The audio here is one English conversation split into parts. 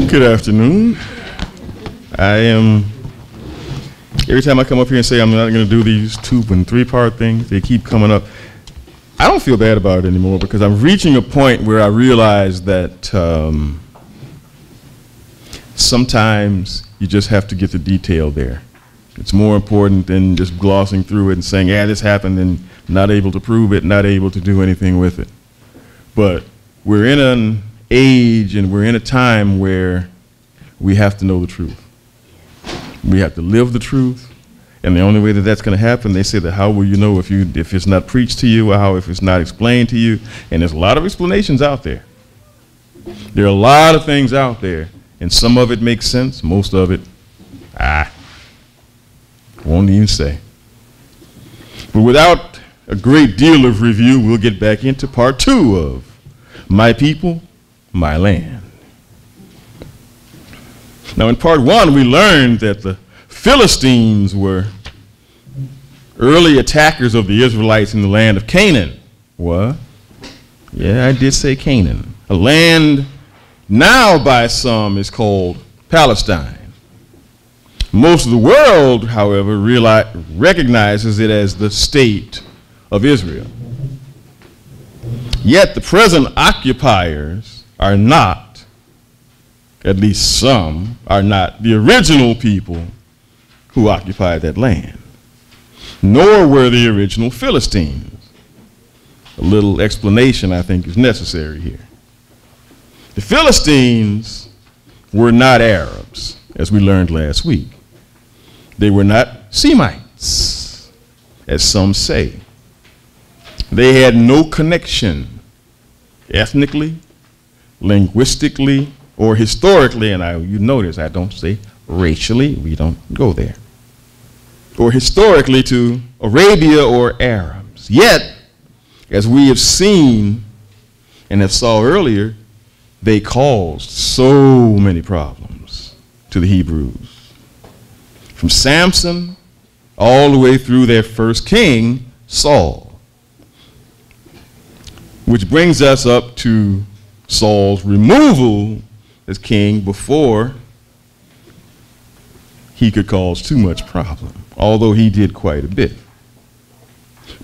Good afternoon. Every time I come up here and say I'm not going to do these 2- and 3-part things, they keep coming up. I don't feel bad about it anymore because I'm reaching a point where I realize that sometimes you just have to get the detail there. It's more important than just glossing through it and saying, yeah, this happened, and not able to prove it, not able to do anything with it. But we're in an age and we're in a time where we have to know the truth. We have to live the truth, and the only way that that's going to happen, they say that how will you know if it's not preached to you, or if it's not explained to you? And there's a lot of explanations out there. There are a lot of things out there, and some of it makes sense, most of it, won't even say. But without a great deal of review, we'll get back into part 2 of My People, My Land. Now, in part 1, we learned that the Philistines were early attackers of the Israelites in the land of Canaan. What? Yeah, I did say Canaan. A land now by some is called Palestine. Most of the world, however, recognizes it as the state of Israel. Yet the present occupiers are not, at least some, are not the original people who occupied that land, nor were the original Philistines. A little explanation, I think, is necessary here. The Philistines were not Arabs, as we learned last week. They were not Semites, as some say. They had no connection ethnically, linguistically, or historically, and you notice I don't say racially, we don't go there, or historically to Arabia or Arabs. Yet, as we have seen and have saw earlier, they caused so many problems to the Hebrews. From Samson all the way through their first king, Saul. Which brings us up to Saul's removal as king before he could cause too much problem, although he did quite a bit.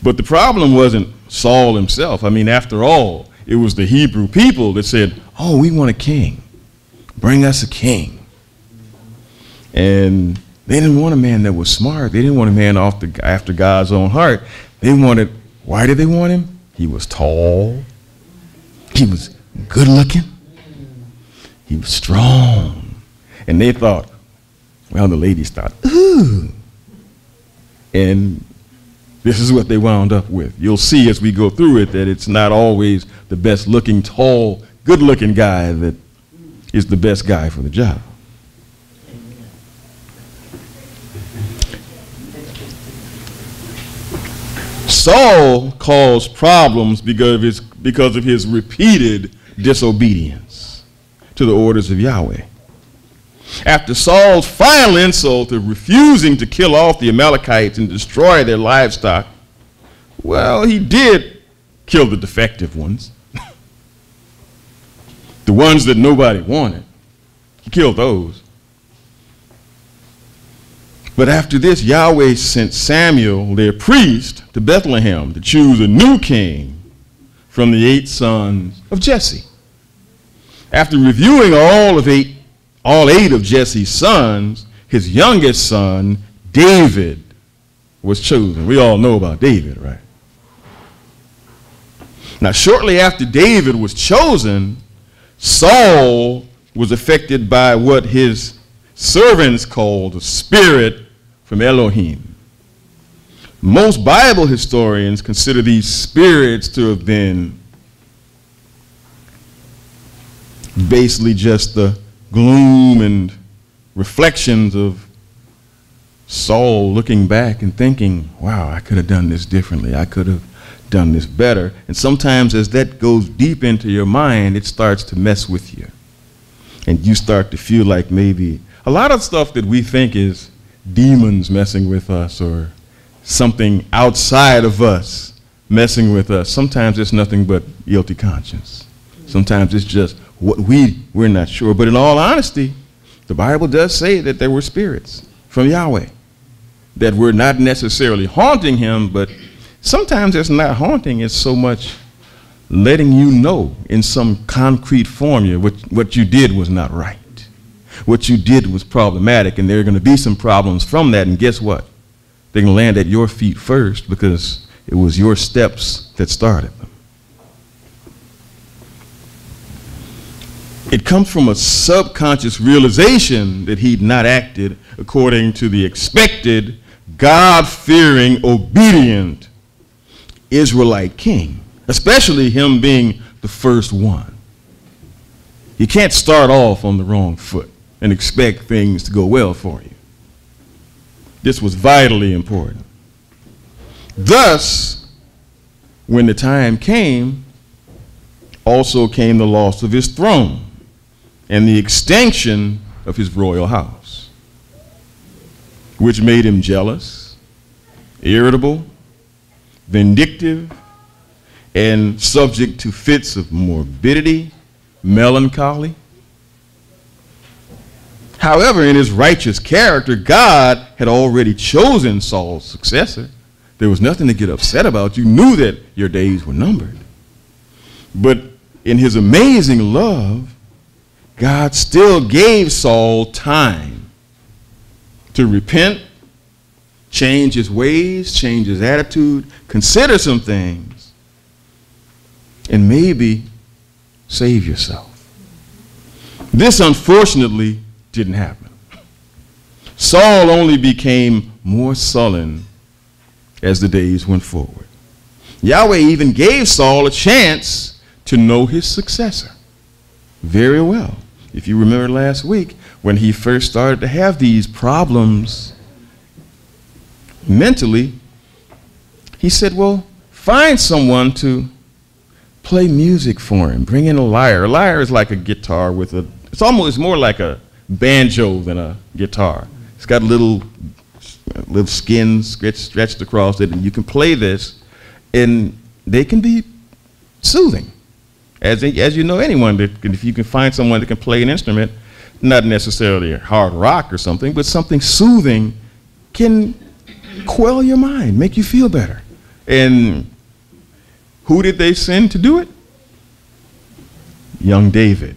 But the problem wasn't Saul himself. I mean, after all, it was the Hebrew people that said, oh, we want a king. Bring us a king. And they didn't want a man that was smart. They didn't want a man after God's own heart. Why did they want him? He was tall. He was good looking. He was strong. And they thought, well, the ladies thought, ooh. And this is what they wound up with. You'll see as we go through it that it's not always the best looking, tall, good looking guy that is the best guy for the job. Saul caused problems because of his repeated disobedience to the orders of Yahweh. After Saul's final insult of refusing to kill off the Amalekites and destroy their livestock, well, he did kill the defective ones, the ones that nobody wanted. He killed those. But after this, Yahweh sent Samuel, their priest, to Bethlehem to choose a new king from the 8 sons of Jesse. After reviewing all 8 of Jesse's sons, his youngest son, David, was chosen. We all know about David, right? Now, shortly after David was chosen, Saul was affected by what his servants called a spirit from Elohim. Most Bible historians consider these spirits to have been basically just the gloom and reflections of Saul looking back and thinking, wow, I could have done this differently. I could have done this better. And sometimes as that goes deep into your mind, it starts to mess with you. And you start to feel like maybe a lot of stuff that we think is demons messing with us or something outside of us messing with us, sometimes it's nothing but guilty conscience. Sometimes it's just We're not sure. But in all honesty, the Bible does say that there were spirits from Yahweh that were not necessarily haunting him, but sometimes it's not haunting, it's so much letting you know in some concrete form what you did was not right. What you did was problematic, and there are going to be some problems from that, and guess what? They're going to land at your feet first because it was your steps that started them. It comes from a subconscious realization that he'd not acted according to the expected, God-fearing, obedient Israelite king, especially him being the first one. You can't start off on the wrong foot and expect things to go well for you. This was vitally important. Thus, when the time came, also came the loss of his throne and the extinction of his royal house, which made him jealous, irritable, vindictive, and subject to fits of morbidity, melancholy. However, in his righteous character, God had already chosen Saul's successor. There was nothing to get upset about. You knew that your days were numbered. But in his amazing love, God still gave Saul time to repent, change his ways, change his attitude, consider some things, and maybe save yourself. This, unfortunately, didn't happen. Saul only became more sullen as the days went forward. Yahweh even gave Saul a chance to know his successor very well. If you remember last week, when he first started to have these problems mentally, he said, well, find someone to play music for him. Bring in a lyre. A lyre is like a guitar with a, it's more like a banjo than a guitar. It's got little skin stretched across it, and you can play this, and they can be soothing. As you know, anyone that can, if you can find someone that can play an instrument, not necessarily a hard rock or something, but something soothing, can quell your mind, make you feel better. And who did they send to do it? Young David.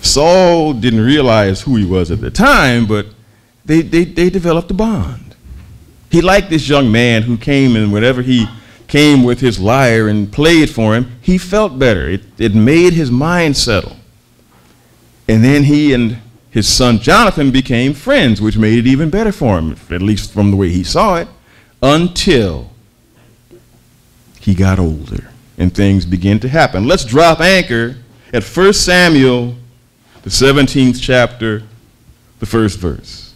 Saul didn't realize who he was at the time, but they developed a bond. He liked this young man who came, and whenever he came with his lyre and played for him, he felt better. It made his mind settle. And then he and his son Jonathan became friends, which made it even better for him, at least from the way he saw it, until he got older and things began to happen. Let's drop anchor at 1 Samuel, the 17th chapter, the first verse.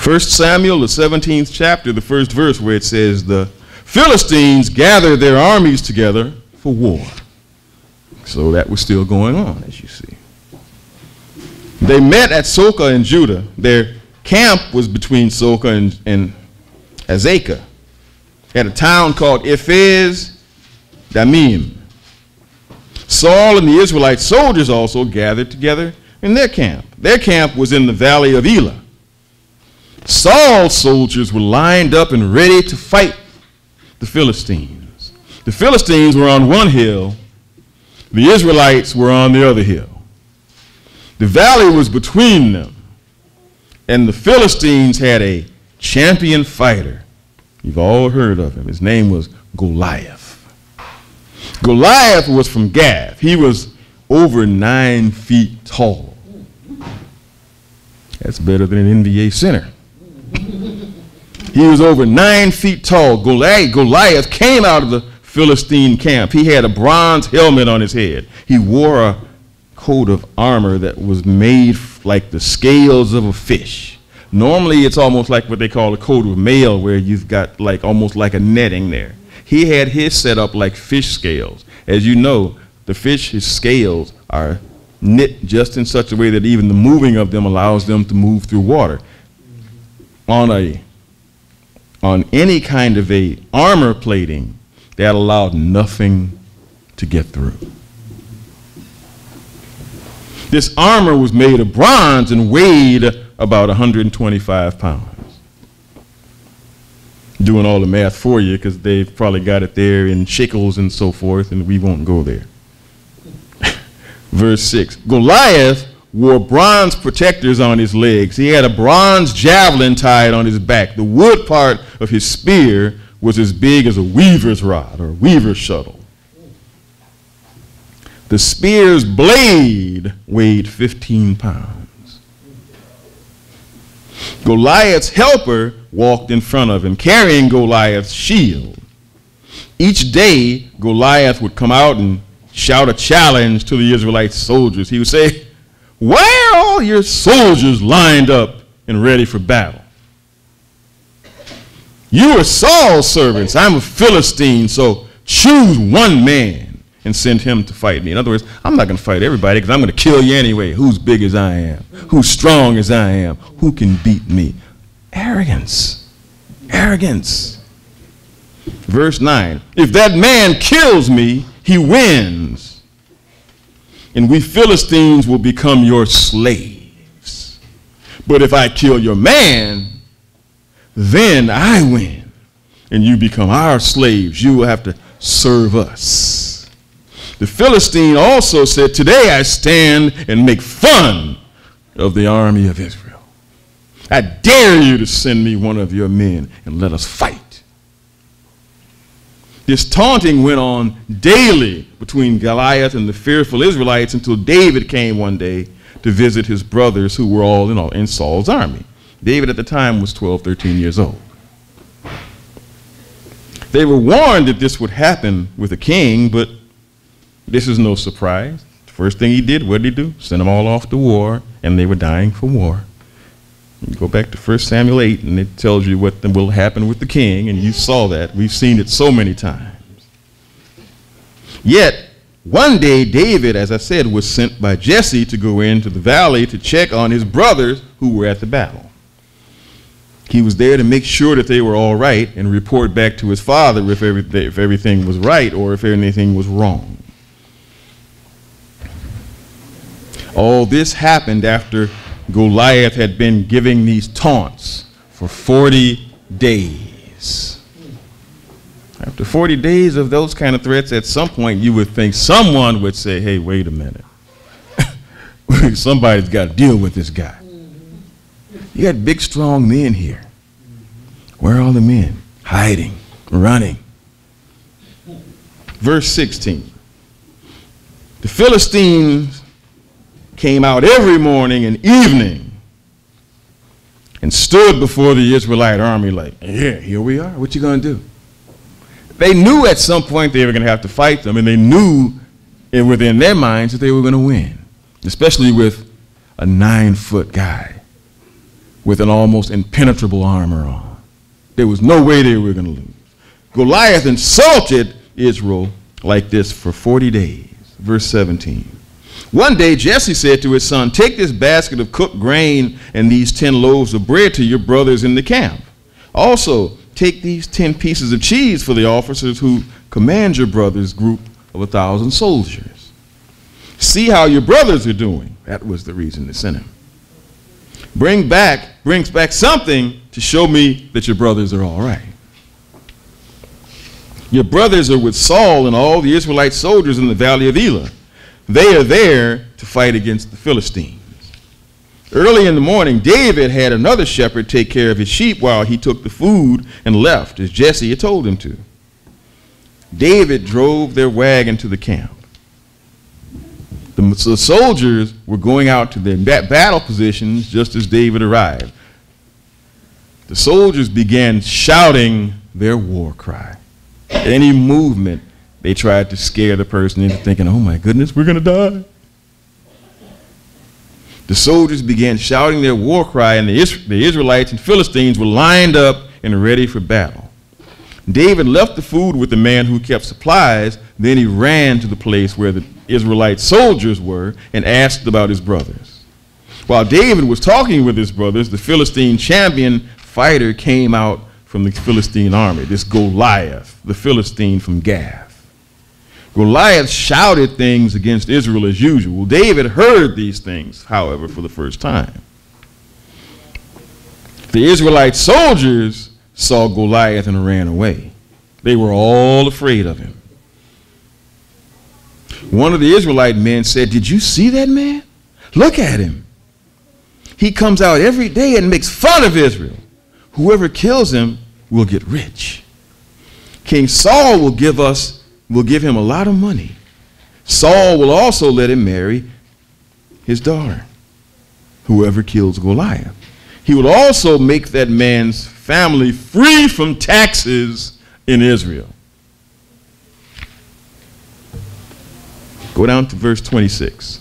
1 Samuel, the 17th chapter, the first verse, where it says, the Philistines gathered their armies together for war. So that was still going on, as you see. They met at Soka in Judah. Their camp was between Soka and Azekah, at a town called Ephes Damim. Saul and the Israelite soldiers also gathered together in their camp. Their camp was in the valley of Elah. Saul's soldiers were lined up and ready to fight the Philistines. The Philistines were on one hill. The Israelites were on the other hill. The valley was between them. And the Philistines had a champion fighter. You've all heard of him. His name was Goliath. Goliath was from Gath. He was over 9 feet tall. That's better than an NBA center. He was over 9 feet tall. Goliath came out of the Philistine camp. He had a bronze helmet on his head. He wore a coat of armor that was made like the scales of a fish. Normally, it's almost like what they call a coat of mail, where you've got like almost like a netting there. He had his set up like fish scales. As you know, the fish's scales are knit just in such a way that even the moving of them allows them to move through water. On any kind of a armor plating, that allowed nothing to get through. This armor was made of bronze and weighed about 125 pounds. Doing all the math for you because they've probably got it there in shekels and so forth, and we won't go there. Verse 6, Goliath wore bronze protectors on his legs. He had a bronze javelin tied on his back. The wood part of his spear was as big as a weaver's rod or weaver's shuttle. The spear's blade weighed 15 pounds. Goliath's helper walked in front of him, carrying Goliath's shield. Each day, Goliath would come out and shout a challenge to the Israelite soldiers. He would say, "Why are all your soldiers lined up and ready for battle? You are Saul's servants. I'm a Philistine, so choose one man and send him to fight me." In other words, I'm not going to fight everybody because I'm going to kill you anyway. Who's big as I am? Who's strong as I am? Who can beat me? Arrogance. Arrogance. Verse 9, if that man kills me, he wins, and we Philistines will become your slaves. But if I kill your man, then I win, and you become our slaves. You will have to serve us. The Philistine also said, today I stand and make fun of the army of Israel. I dare you to send me one of your men and let us fight. This taunting went on daily between Goliath and the fearful Israelites until David came one day to visit his brothers who were all in Saul's army. David at the time was 12, 13 years old. They were warned that this would happen with a king, but this is no surprise. The first thing he did, what did he do? Send them all off to war, and they were dying for war. You go back to 1 Samuel 8, and it tells you what will happen with the king, and you saw that. We've seen it so many times. Yet, one day, David, as I said, was sent by Jesse to go into the valley to check on his brothers who were at the battle. He was there to make sure that they were all right and report back to his father if everything was right or if anything was wrong. All this happened after Goliath had been giving these taunts for 40 days. After 40 days of those kind of threats, at some point you would think someone would say, hey, wait a minute. Somebody's got to deal with this guy. You got big, strong men here. Where are all the men? Hiding, running. Verse 16. The Philistines came out every morning and evening and stood before the Israelite army like, yeah, here we are. What you going to do? They knew at some point they were going to have to fight them, and they knew within their minds that they were going to win, especially with a 9-foot guy with an almost impenetrable armor on. There was no way they were going to lose. Goliath insulted Israel like this for 40 days. Verse 17. One day Jesse said to his son, take this basket of cooked grain and these 10 loaves of bread to your brothers in the camp. Also, take these 10 pieces of cheese for the officers who command your brothers' group of 1,000 soldiers. See how your brothers are doing. That was the reason to send him. Brings back something to show me that your brothers are all right. Your brothers are with Saul and all the Israelite soldiers in the valley of Elah. They are there to fight against the Philistines. Early in the morning, David had another shepherd take care of his sheep while he took the food and left, as Jesse had told him to. David drove their wagon to the camp. The soldiers were going out to their battle positions just as David arrived. The soldiers began shouting their war cry. Any movement, they tried to scare the person into thinking, oh my goodness, we're going to die. The soldiers began shouting their war cry, and the Israelites and Philistines were lined up and ready for battle. David left the food with the man who kept supplies. Then he ran to the place where the Israelite soldiers were and asked about his brothers. While David was talking with his brothers, the Philistine champion fighter came out from the Philistine army, this Goliath, the Philistine from Gath. Goliath shouted things against Israel as usual. David heard these things, however, for the first time. The Israelite soldiers saw Goliath and ran away. They were all afraid of him. One of the Israelite men said, "Did you see that man? Look at him. He comes out every day and makes fun of Israel. Whoever kills him will get rich. King Saul will give him a lot of money. Saul will also let him marry his daughter, whoever kills Goliath. He will also make that man's family free from taxes in Israel." Go down to verse 26.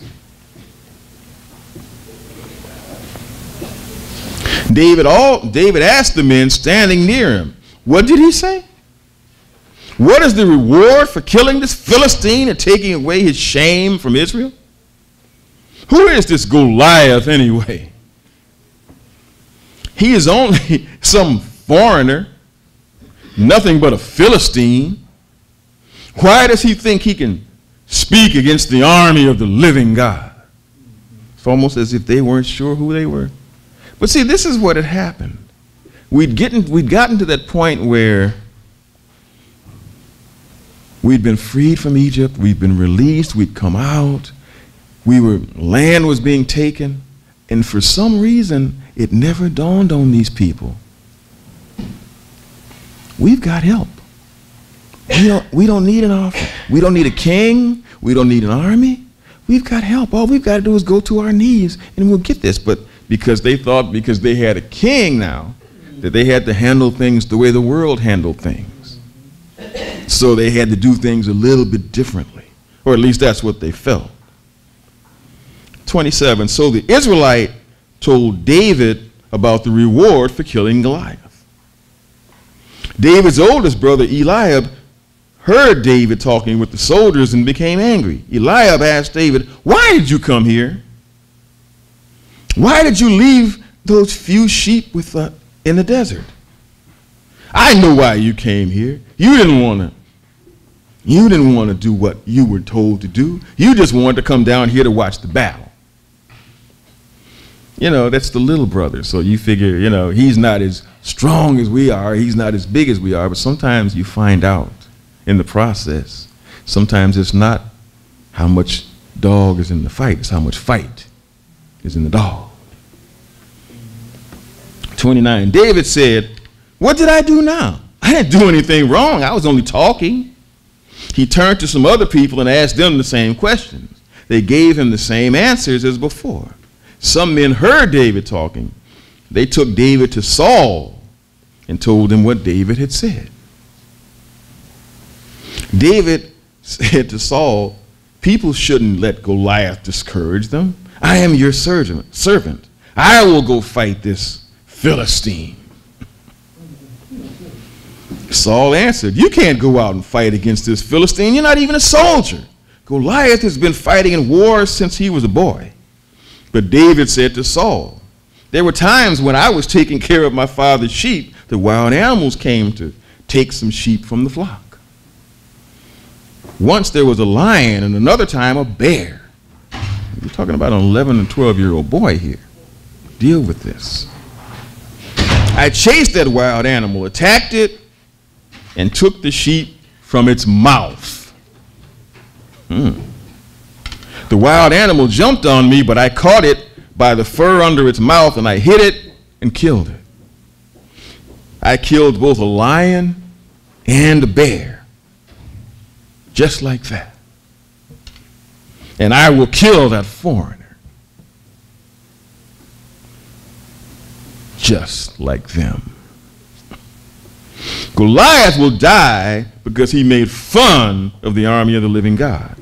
David asked the men standing near him, what did he say? What is the reward for killing this Philistine and taking away his shame from Israel? Who is this Goliath anyway? He is only some foreigner, nothing but a Philistine. Why does he think he can speak against the army of the living God? It's almost as if they weren't sure who they were. But see, this is what had happened. We'd gotten to that point where we'd been freed from Egypt, we'd been released, we'd come out, land was being taken, and for some reason, it never dawned on these people. We've got help. We don't need an offering. We don't need a king. We don't need an army. We've got help. All we've got to do is go to our knees and we'll get this. But because they thought because they had a king now, that they had to handle things the way the world handled things. So they had to do things a little bit differently. Or at least that's what they felt. 27, so the Israelite told David about the reward for killing Goliath. David's oldest brother, Eliab, heard David talking with the soldiers and became angry. Eliab asked David, why did you come here? Why did you leave those few sheep in the desert? I know why you came here. You didn't want to do what you were told to do. You just wanted to come down here to watch the battle. You know, that's the little brother. So you figure, you know, he's not as strong as we are. He's not as big as we are. But sometimes you find out in the process, sometimes it's not how much dog is in the fight. It's how much fight is in the dog. 29, David said, what did I do now? I didn't do anything wrong. I was only talking. He turned to some other people and asked them the same questions. They gave him the same answers as before. Some men heard David talking. They took David to Saul and told him what David had said. David said to Saul, people shouldn't let Goliath discourage them. I am your servant. I will go fight this Philistine. Saul answered, you can't go out and fight against this Philistine. You're not even a soldier. Goliath has been fighting in wars since he was a boy. But David said to Saul, there were times when I was taking care of my father's sheep, the wild animals came to take some sheep from the flock. Once there was a lion and another time a bear. You're talking about an 11 and 12-year-old boy here. Deal with this. I chased that wild animal, attacked it, and took the sheep from its mouth. The wild animal jumped on me, but I caught it by the fur under its mouth, and I hit it and killed it. I killed both a lion and a bear, just like that. And I will kill that foreigner, just like them. Goliath will die because he made fun of the army of the living God.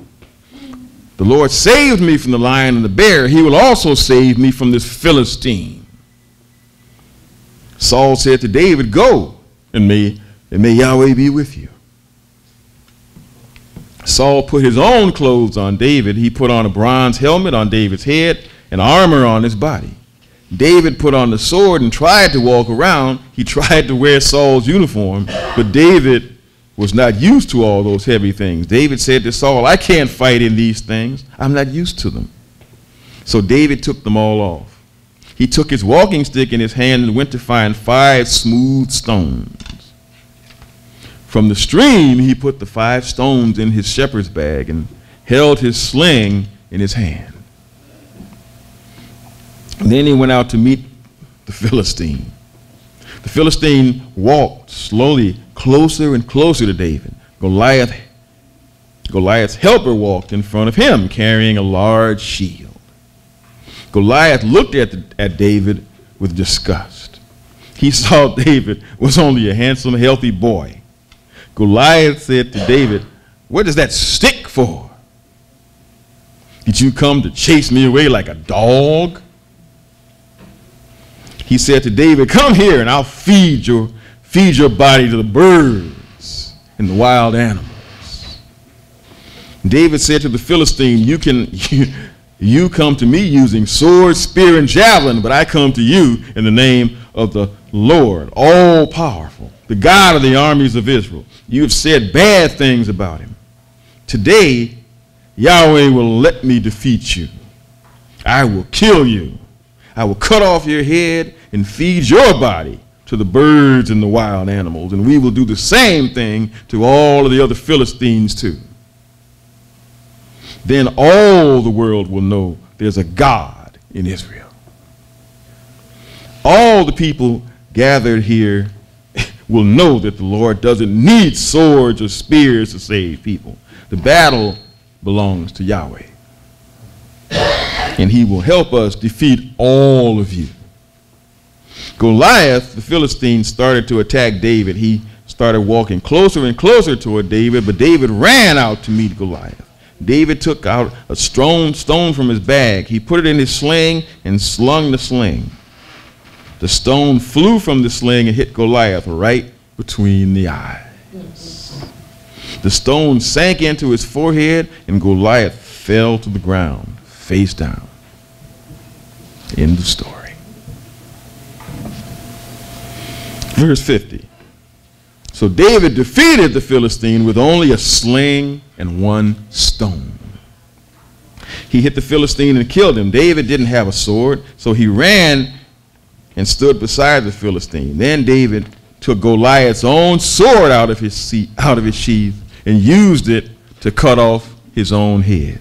The Lord saved me from the lion and the bear. He will also save me from this Philistine. Saul said to David, go, and may Yahweh be with you. Saul put his own clothes on David. He put on a bronze helmet on David's head and armor on his body. David put on the sword and tried to walk around. He tried to wear Saul's uniform, but David was not used to all those heavy things. David said to Saul, I can't fight in these things. I'm not used to them. So David took them all off. He took his walking stick in his hand and went to find 5 smooth stones. From the stream, he put the 5 stones in his shepherd's bag and held his sling in his hand. And then he went out to meet the Philistine. The Philistine walked slowly closer and closer to David. Goliath's helper walked in front of him, carrying a large shield. Goliath looked at David with disgust. He saw David was only a handsome, healthy boy. Goliath said to David, what is that stick for? Did you come to chase me away like a dog? He said to David, come here and I'll feed your body to the birds and the wild animals. David said to the Philistine, you come to me using sword, spear, and javelin, but I come to you in the name of the Lord, all-powerful, the God of the armies of Israel. You have said bad things about him. Today, Yahweh will let me defeat you. I will kill you. I will cut off your head and feed your body to the birds and the wild animals, and we will do the same thing to all of the other Philistines too. Then all the world will know there's a God in Israel. All the people gathered here will know that the Lord doesn't need swords or spears to save people. The battle belongs to Yahweh. And he will help us defeat all of you. Goliath, the Philistine, started to attack David. He started walking closer and closer toward David, but David ran out to meet Goliath. David took out a stone from his bag. He put it in his sling and slung the sling. The stone flew from the sling and hit Goliath right between the eyes. The stone sank into his forehead and Goliath fell to the ground, face down. End of story. Verse 50. So David defeated the Philistine with only a sling and 1 stone. He hit the Philistine and killed him. David didn't have a sword, so he ran and stood beside the Philistine. Then David took Goliath's own sword out of his sheath and used it to cut off his own head.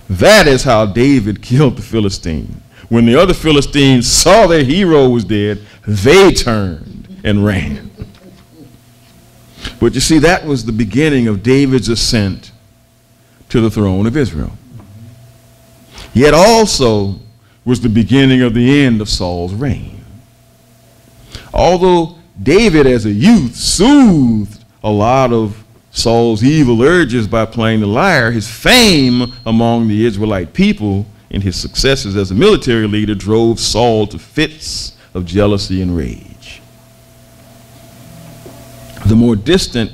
That is how David killed the Philistine. When the other Philistines saw their hero was dead, they turned and ran. But you see, that was the beginning of David's ascent to the throne of Israel. Yet also was the beginning of the end of Saul's reign. Although David as a youth soothed a lot of Saul's evil urges by playing the lyre, his fame among the Israelite people and his successes as a military leader drove Saul to fits of jealousy and rage. The more distant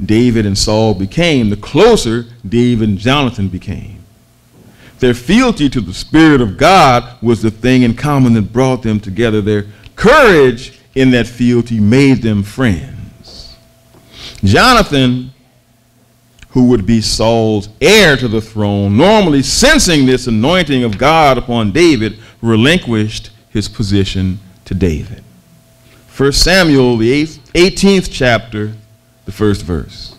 David and Saul became, the closer David and Jonathan became. Their fealty to the Spirit of God was the thing in common that brought them together. Their courage in that fealty made them friends. Jonathan, who would be Saul's heir to the throne, normally sensing this anointing of God upon David, relinquished his position to David. 1 Samuel, the 18th chapter, the 1st verse.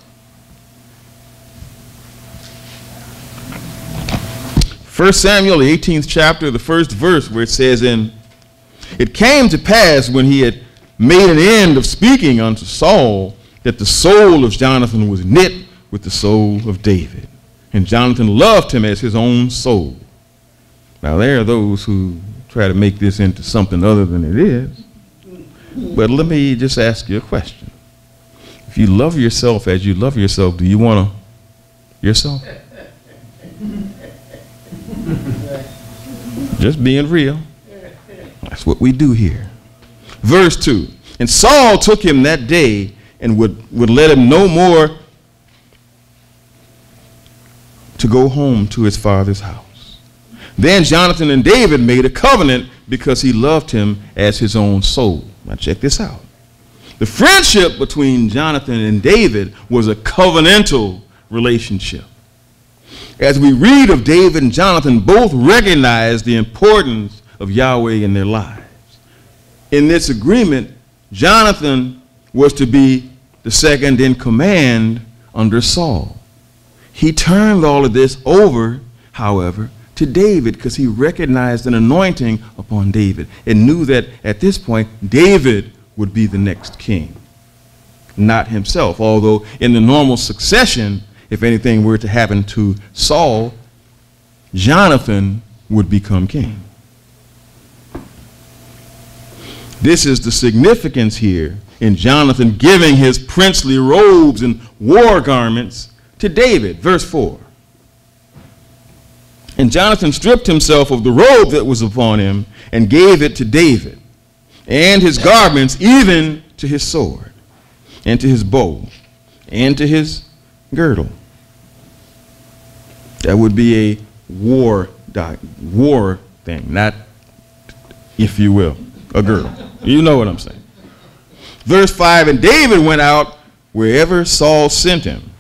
1 Samuel, the 18th chapter, the 1st verse, where it says, it came to pass when he had made an end of speaking unto Saul, that the soul of Jonathan was knit with the soul of David. And Jonathan loved him as his own soul. Now there are those who try to make this into something other than it is. But let me just ask you a question. If you love yourself as you love yourself, do you want yourself? Just being real. That's what we do here. Verse 2. And Saul took him that day and would let him no more to go home to his father's house. Then Jonathan and David made a covenant because he loved him as his own soul. Now check this out. The friendship between Jonathan and David was a covenantal relationship. As we read of David and Jonathan, both recognized the importance of Yahweh in their lives. In this agreement, Jonathan was to be the second in command under Saul. He turned all of this over, however, to David because he recognized an anointing upon David and knew that at this point, David would be the next king, not himself. Although in the normal succession, if anything were to happen to Saul, Jonathan would become king. This is the significance here in Jonathan giving his princely robes and war garments to David. Verse 4. And Jonathan stripped himself of the robe that was upon him and gave it to David, and his garments, even to his sword, and to his bow, and to his girdle. That would be a war thing, not, if you will, a girdle. You know what I'm saying. Verse 5, and David went out wherever Saul sent him,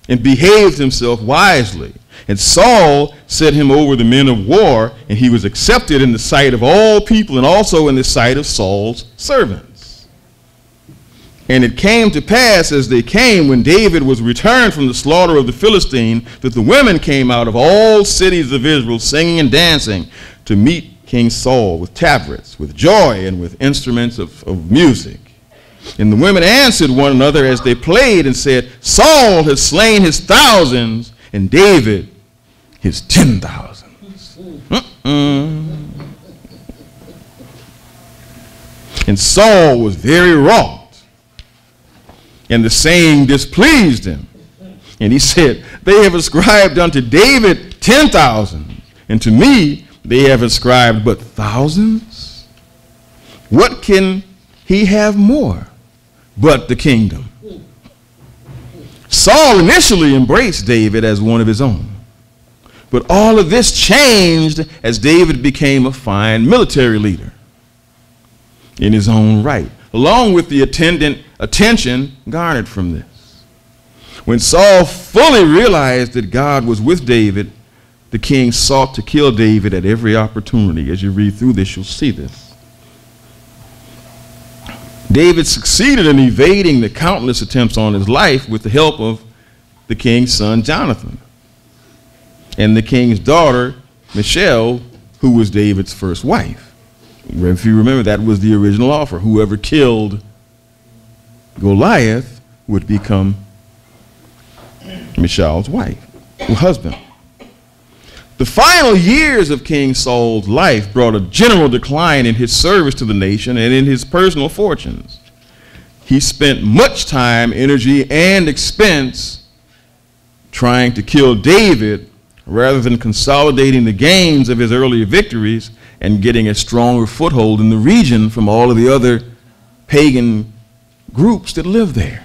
and behaved himself wisely. And Saul set him over the men of war, and he was accepted in the sight of all people, and also in the sight of Saul's servants. And it came to pass as they came, when David was returned from the slaughter of the Philistine, that the women came out of all cities of Israel, singing and dancing, to meet King Saul with tabrets, with joy, and with instruments of music. And the women answered one another as they played, and said, Saul has slain his thousands, and David his 10,000s. And Saul was very wroth, and the saying displeased him. And he said, they have ascribed unto David 10,000, and to me they have ascribed but thousands. What can he have more but the kingdom? Saul initially embraced David as one of his own. But all of this changed as David became a fine military leader in his own right, along with the attendant attention garnered from this. When Saul fully realized that God was with David, the king sought to kill David at every opportunity. As you read through this, you'll see this. David succeeded in evading the countless attempts on his life with the help of the king's son Jonathan and the king's daughter Michal, who was David's first wife. If you remember, that was the original offer. Whoever killed Goliath would become Michal's wife, or husband. The final years of King Saul's life brought a general decline in his service to the nation and in his personal fortunes. He spent much time, energy, and expense trying to kill David rather than consolidating the gains of his earlier victories and getting a stronger foothold in the region from all of the other pagan groups that lived there.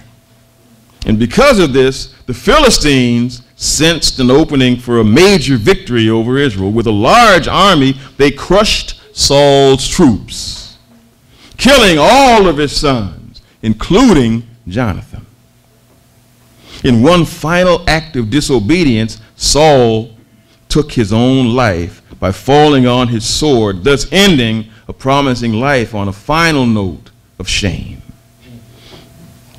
And because of this, the Philistines sensed an opening for a major victory over Israel. With a large army, they crushed Saul's troops, killing all of his sons, including Jonathan. In one final act of disobedience, Saul took his own life by falling on his sword, thus ending a promising life on a final note of shame.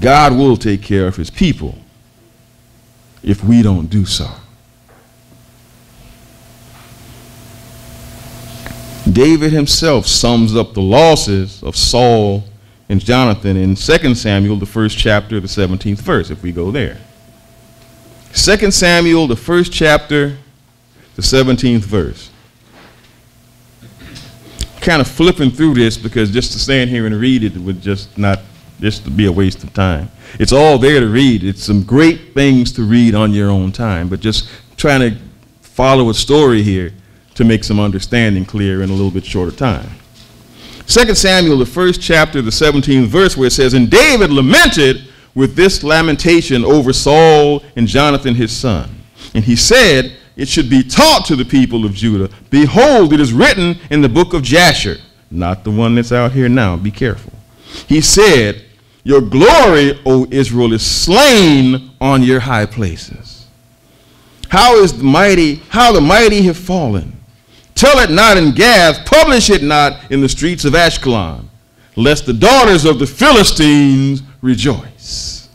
God will take care of his people if we don't do so. David himself sums up the losses of Saul and Jonathan in 2 Samuel, the first chapter, the 17th verse, if we go there. 2 Samuel, the first chapter, the 17th verse. Kind of flipping through this because just to stand here and read it would just be a waste of time. It's all there to read. It's some great things to read on your own time, but just trying to follow a story here to make some understanding clear in a little bit shorter time. 2 Samuel, the first chapter, the 17th verse, where it says, and David lamented with this lamentation over Saul and Jonathan his son. And he said, it should be taught to the people of Judah, behold, it is written in the book of Jasher, not the one that's out here now. Be careful. He said, your glory, O Israel, is slain on your high places. How the mighty have fallen. Tell it not in Gath, publish it not in the streets of Ashkelon, lest the daughters of the Philistines rejoice,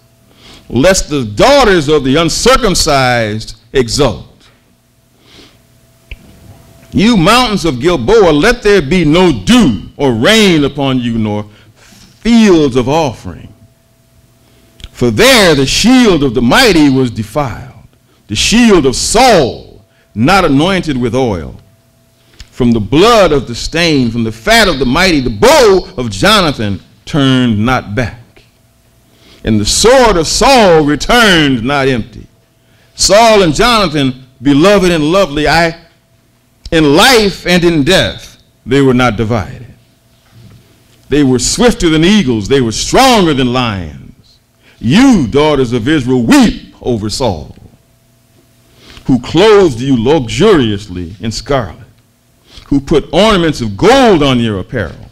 lest the daughters of the uncircumcised exult. You mountains of Gilboa, let there be no dew or rain upon you, nor fields of offering. For there the shield of the mighty was defiled, the shield of Saul, not anointed with oil. From the blood of the stain, from the fat of the mighty, the bow of Jonathan turned not back. And the sword of Saul returned not empty. Saul and Jonathan, beloved and lovely, in life and in death, they were not divided. They were swifter than eagles. They were stronger than lions. You, daughters of Israel, weep over Saul, who clothed you luxuriously in scarlet, who put ornaments of gold on your apparel.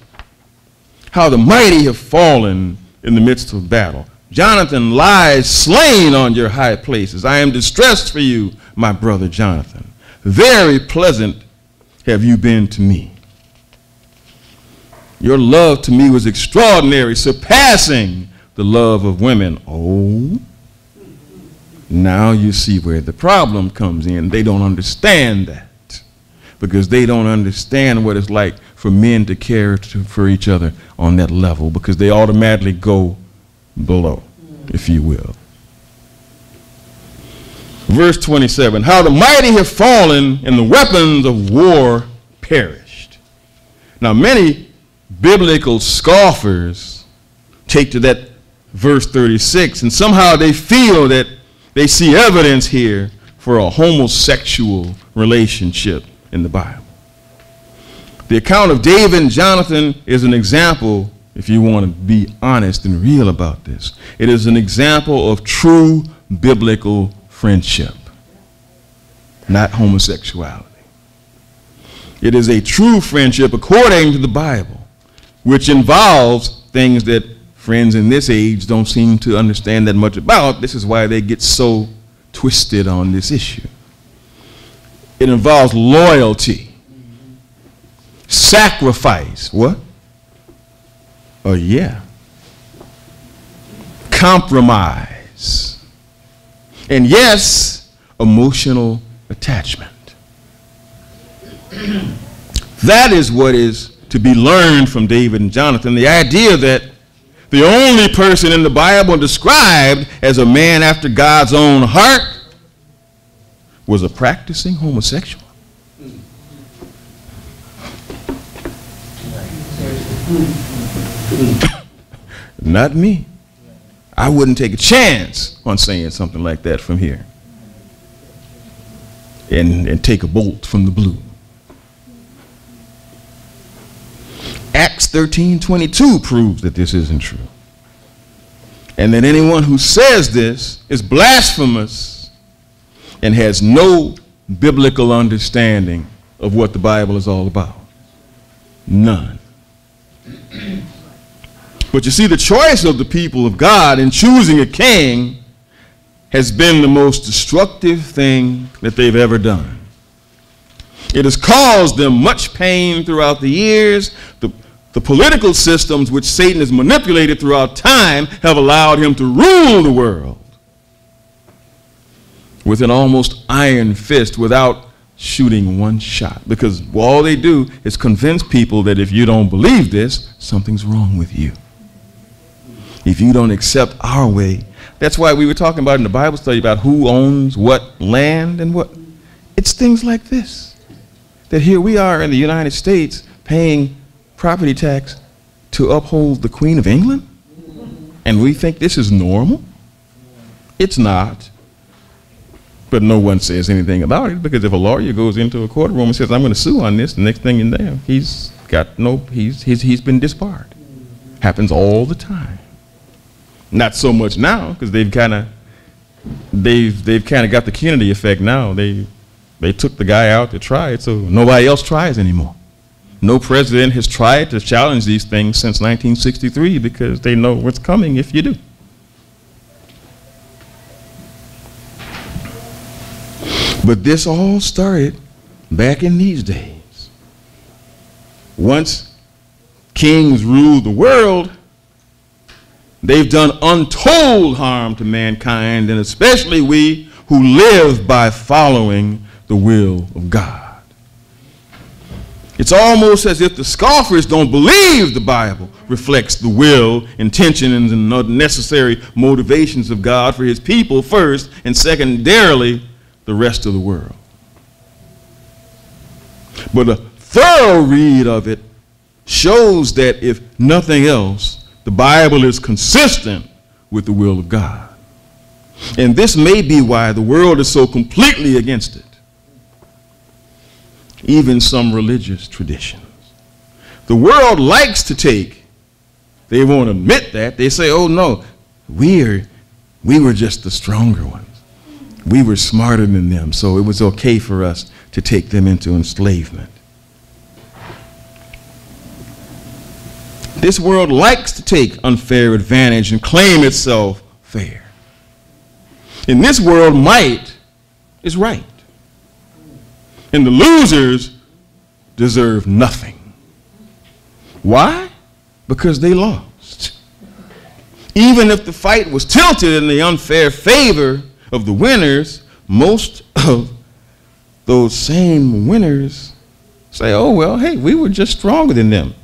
How the mighty have fallen in the midst of battle. Jonathan lies slain on your high places. I am distressed for you, my brother Jonathan. Very pleasant have you been to me. Your love to me was extraordinary, surpassing the love of women. Oh, now you see where the problem comes in. They don't understand that, because they don't understand what it's like for men to care for each other on that level, because they automatically go below, if you will. Verse 27, how the mighty have fallen and the weapons of war perished. Now many biblical scoffers take to that verse 36, and somehow they feel that they see evidence here for a homosexual relationship in the Bible. The account of David and Jonathan is an example, if you want to be honest and real about this. It is an example of true biblical friendship, not homosexuality. It is a true friendship according to the Bible, which involves things that friends in this age don't seem to understand that much about. This is why they get so twisted on this issue. It involves loyalty, sacrifice, what? Oh yeah. Compromise. And yes, emotional attachment. That is what is to be learned from David and Jonathan. The idea that the only person in the Bible described as a man after God's own heart was a practicing homosexual. Not me. I wouldn't take a chance on saying something like that from here and take a bolt from the blue. Acts 13:22 proves that this isn't true, and that anyone who says this is blasphemous and has no biblical understanding of what the Bible is all about. None. But you see, the choice of the people of God in choosing a king has been the most destructive thing that they've ever done. It has caused them much pain throughout the years. The political systems which Satan has manipulated throughout time have allowed him to rule the world with an almost iron fist without shooting one shot. Because all they do is convince people that if you don't believe this, something's wrong with you. If you don't accept our way. That's why we were talking about in the Bible study about who owns what land and what. It's things like this. That here we are in the United States paying property tax to uphold the Queen of England? And we think this is normal? It's not. But no one says anything about it, because if a lawyer goes into a courtroom and says, I'm going to sue on this, the next thing you know, he's been disbarred. Happens all the time. Not so much now, because they've kind of got the Kennedy effect now. They took the guy out to try it, so nobody else tries anymore. no president has tried to challenge these things since 1963 because they know what's coming if you do. But this all started back in these days. Once kings ruled the world, they've done untold harm to mankind, and especially we who live by following the will of God. It's almost as if the scoffers don't believe the Bible reflects the will, intentions, and necessary motivations of God for his people first, and secondarily, the rest of the world. But a thorough read of it shows that if nothing else, the Bible is consistent with the will of God. And this may be why the world is so completely against it. Even some religious traditions. The world likes to take, they won't admit that. They say, oh no, we were just the stronger ones. We were smarter than them, so it was okay for us to take them into enslavement. This world likes to take unfair advantage and claim itself fair. In this world, might is right. And the losers deserve nothing. Why? Because they lost. Even if the fight was tilted in the unfair favor of the winners, most of those same winners say, oh, well, hey, we were just stronger than them,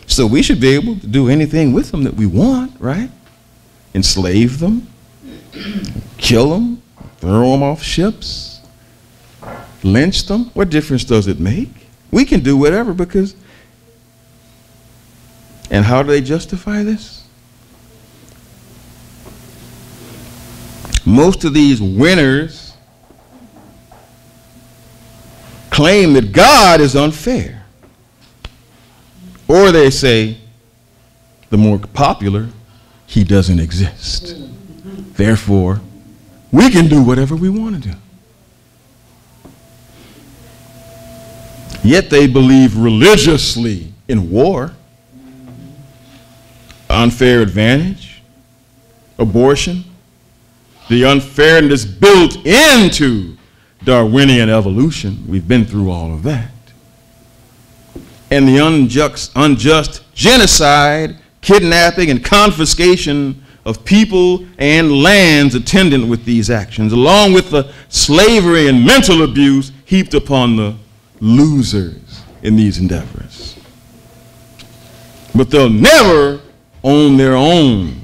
so we should be able to do anything with them that we want, right? Enslave them, kill them, throw them off ships, lynch them. What difference does it make? We can do whatever because, and how do they justify this? Most of these winners claim that God is unfair. Or they say, the more popular, he doesn't exist. Therefore, we can do whatever we want to do. Yet they believe religiously in war, unfair advantage, abortion, the unfairness built into Darwinian evolution. We've been through all of that. And the unjust genocide, kidnapping, and confiscation of people and lands attendant with these actions, along with the slavery and mental abuse heaped upon the losers in these endeavors. But they'll never own their own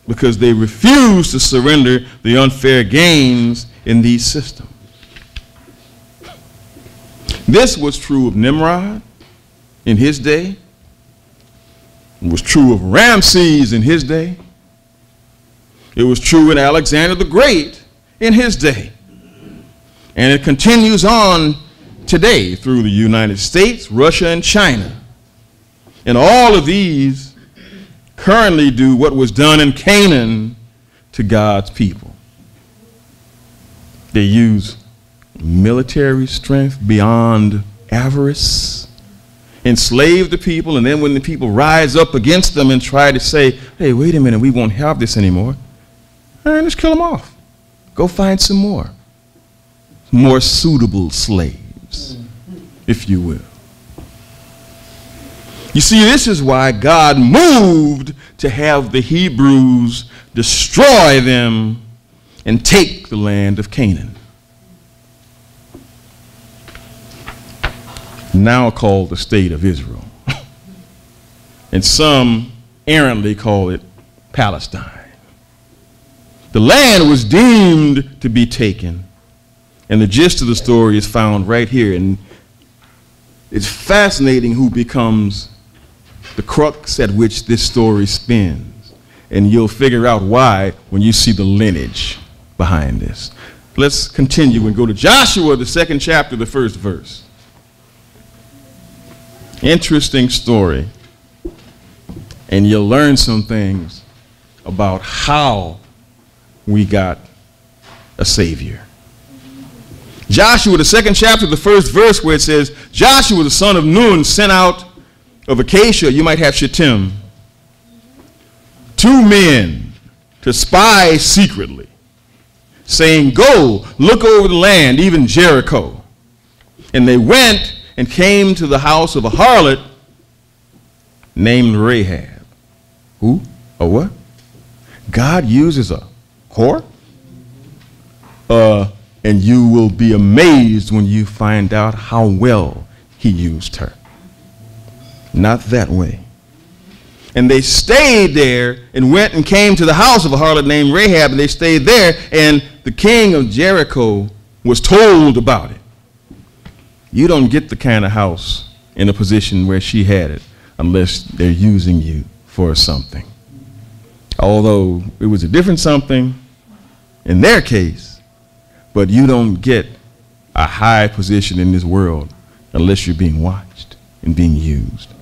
because they refuse to surrender the unfair gains in these systems. This was true of Nimrod in his day. It was true of Ramses in his day. It was true in Alexander the Great in his day. And it continues on today through the United States, Russia, and China. And all of these currently do what was done in Canaan to God's people. They use military strength beyond avarice, enslave the people, and then when the people rise up against them and try to say, hey, wait a minute, we won't have this anymore, all right, let's kill them off. Go find some more suitable slaves, if you will. You see, this is why God moved to have the Hebrews destroy them and take the land of Canaan, now called the state of Israel. And some errantly call it Palestine. The land was deemed to be taken, and the gist of the story is found right here. And it's fascinating who becomes the crux at which this story spins. And you'll figure out why when you see the lineage behind this. Let's continue and go to Joshua, the 2nd chapter, the 1st verse. Interesting story. And you'll learn some things about how we got a Savior. Joshua, the 2nd chapter, the 1st verse, where it says, Joshua, the son of Nun, sent out of acacia, you might have shittim, 2 men to spy secretly, saying, go, look over the land, even Jericho. And they went and came to the house of a harlot named Rahab. Who? A what? God uses a whore? And you will be amazed when you find out how well he used her. Not that way. And they stayed there and went and came to the house of a harlot named Rahab, and they stayed there, and the king of Jericho was told about it. You don't get the kind of house in a position where she had it unless they're using you for something. Although it was a different something in their case, but you don't get a high position in this world unless you're being watched and being used.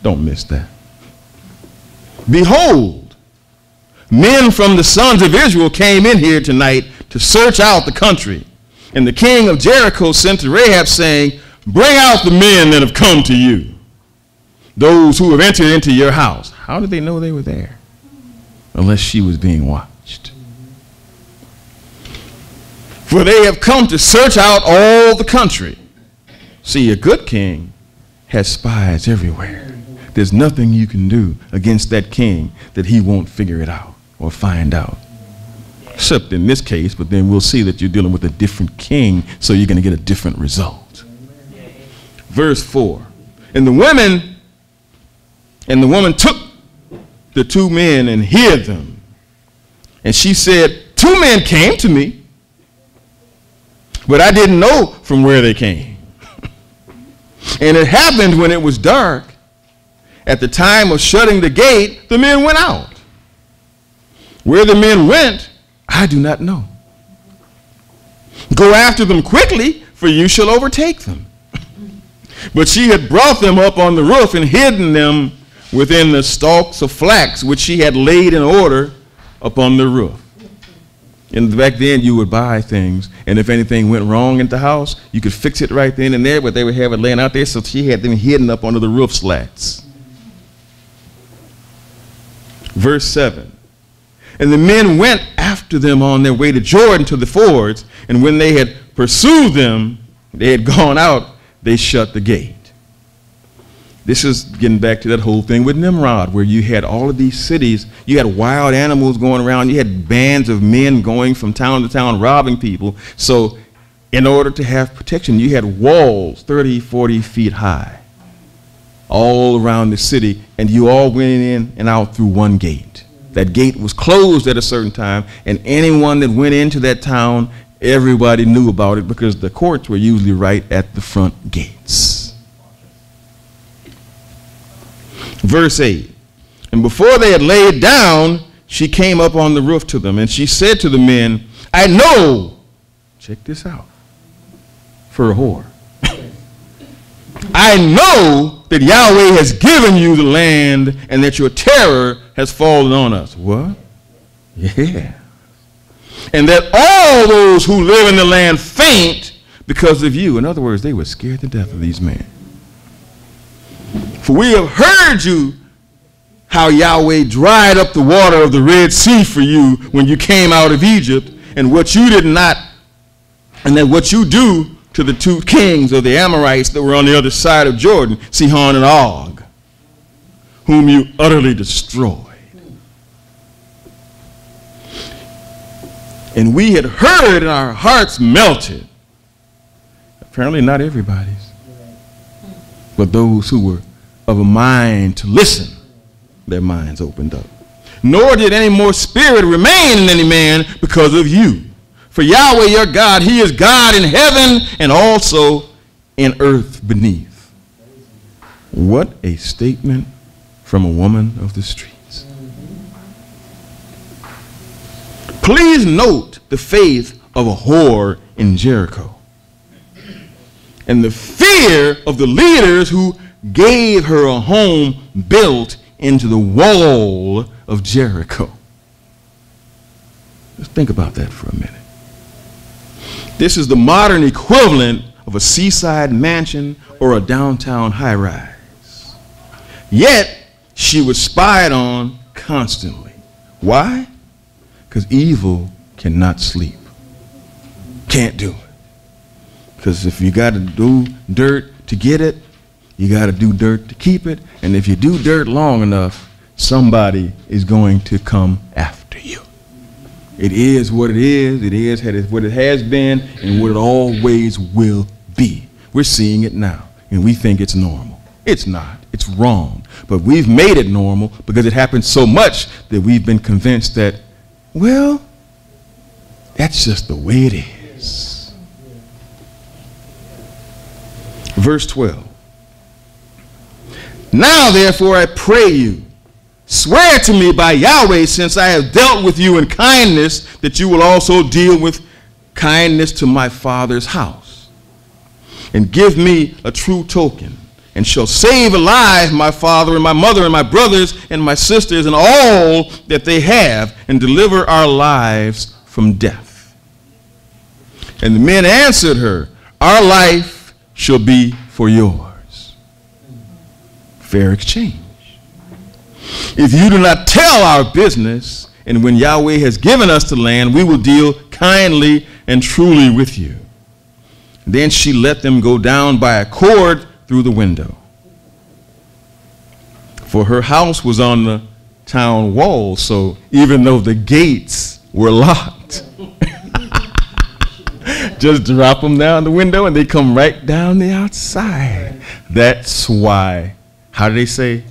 Don't miss that. Behold, men from the sons of Israel came in here tonight to search out the country. And the king of Jericho sent to Rahab, saying, bring out the men that have come to you, those who have entered into your house. How did they know they were there? Unless she was being watched. For they have come to search out all the country. See, a good king has spies everywhere. There's nothing you can do against that king that he won't figure it out or find out. Except in this case, but then we'll see that you're dealing with a different king, so you're going to get a different result. Verse 4. And the woman took the 2 men and hid them. And she said, 2 men came to me, but I didn't know from where they came. And it happened when it was dark, at the time of shutting the gate, the men went out. Where the men went, I do not know. Go after them quickly, for you shall overtake them. But she had brought them up on the roof and hidden them within the stalks of flax, which she had laid in order upon the roof. And back then you would buy things, and if anything went wrong in the house, you could fix it right then and there, but they would have it laying out there, so she had them hidden up under the roof slats. Verse 7. And the men went after them on their way to Jordan to the fords, and when they had pursued them, they had gone out, they shut the gate. This is getting back to that whole thing with Nimrod, where you had all of these cities, you had wild animals going around, you had bands of men going from town to town robbing people. So in order to have protection, you had walls 30, 40 feet high all around the city, and you all went in and out through one gate. That gate was closed at a certain time, and anyone that went into that town, everybody knew about it because the courts were usually right at the front gates. Verse 8. And before they had laid down, she came up on the roof to them, and she said to the men, I know, check this out, for a whore, I know that Yahweh has given you the land and that your terror has fallen on us. What? Yeah. And that all those who live in the land faint because of you. In other words, they were scared to death of these men. For we have heard you, how Yahweh dried up the water of the Red Sea for you when you came out of Egypt, and what you did not, and that what you do to the 2 kings of the Amorites that were on the other side of Jordan, Sihon and Og, whom you utterly destroyed. And we had heard and our hearts melted. Apparently not everybody's, but those who were of a mind to listen, their minds opened up. Nor did any more spirit remain in any man because of you. For Yahweh your God, he is God in heaven and also in earth beneath. What a statement from a woman of the streets. Please note the faith of a whore in Jericho and the fear of the leaders who gave her a home built into the wall of Jericho. Let's think about that for a minute. This is the modern equivalent of a seaside mansion or a downtown high-rise. Yet she was spied on constantly. Why? Because evil cannot sleep. Can't do it. Because if you got to do dirt to get it, you got to do dirt to keep it. And if you do dirt long enough, somebody is going to come after you. It is what it is. It is what it has been and what it always will be. We're seeing it now, and we think it's normal. It's not. It's wrong. But we've made it normal because it happens so much that we've been convinced that, well, that's just the way it is. Verse 12. Now, therefore, I pray you, swear to me by Yahweh, since I have dealt with you in kindness, that you will also deal with kindness to my father's house. And give me a true token, and shall save alive my father and my mother and my brothers and my sisters and all that they have, and deliver our lives from death. And the men answered her, our life shall be for yours. Fair exchange. If you do not tell our business, and when Yahweh has given us the land, we will deal kindly and truly with you. Then she let them go down by a cord through the window. For her house was on the town wall, so even though the gates were locked, just drop them down the window and they come right down the outside. That's why, how do they say?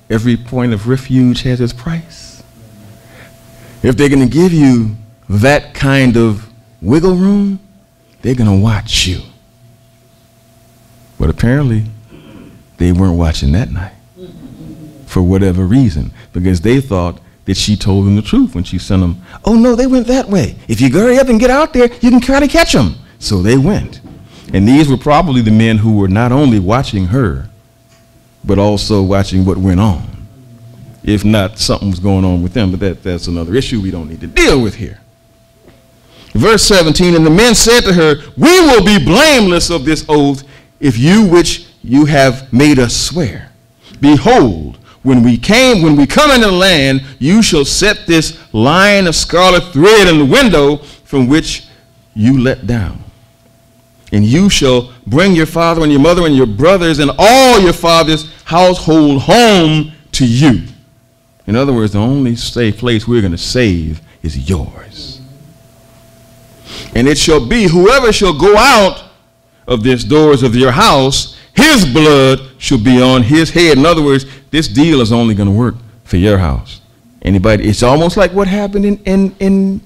Every point of refuge has its price. If they're going to give you that kind of wiggle room, they're going to watch you. But apparently, they weren't watching that night for whatever reason, because they thought that she told them the truth when she sent them, oh no, they went that way. If you hurry up and get out there, you can try to catch them. So they went. And these were probably the men who were not only watching her, but also watching what went on. If not, something was going on with them, but that's another issue we don't need to deal with here. Verse 17, and the men said to her, we will be blameless of this oath if you which you have made us swear. Behold, when we come into the land, you shall set this line of scarlet thread in the window from which you let down. And you shall bring your father and your mother and your brothers and all your father's household home to you. In other words, the only safe place we're going to save is yours. And it shall be, whoever shall go out of these doors of your house, his blood shall be on his head. In other words, this deal is only going to work for your house. Anybody? It's almost like what happened in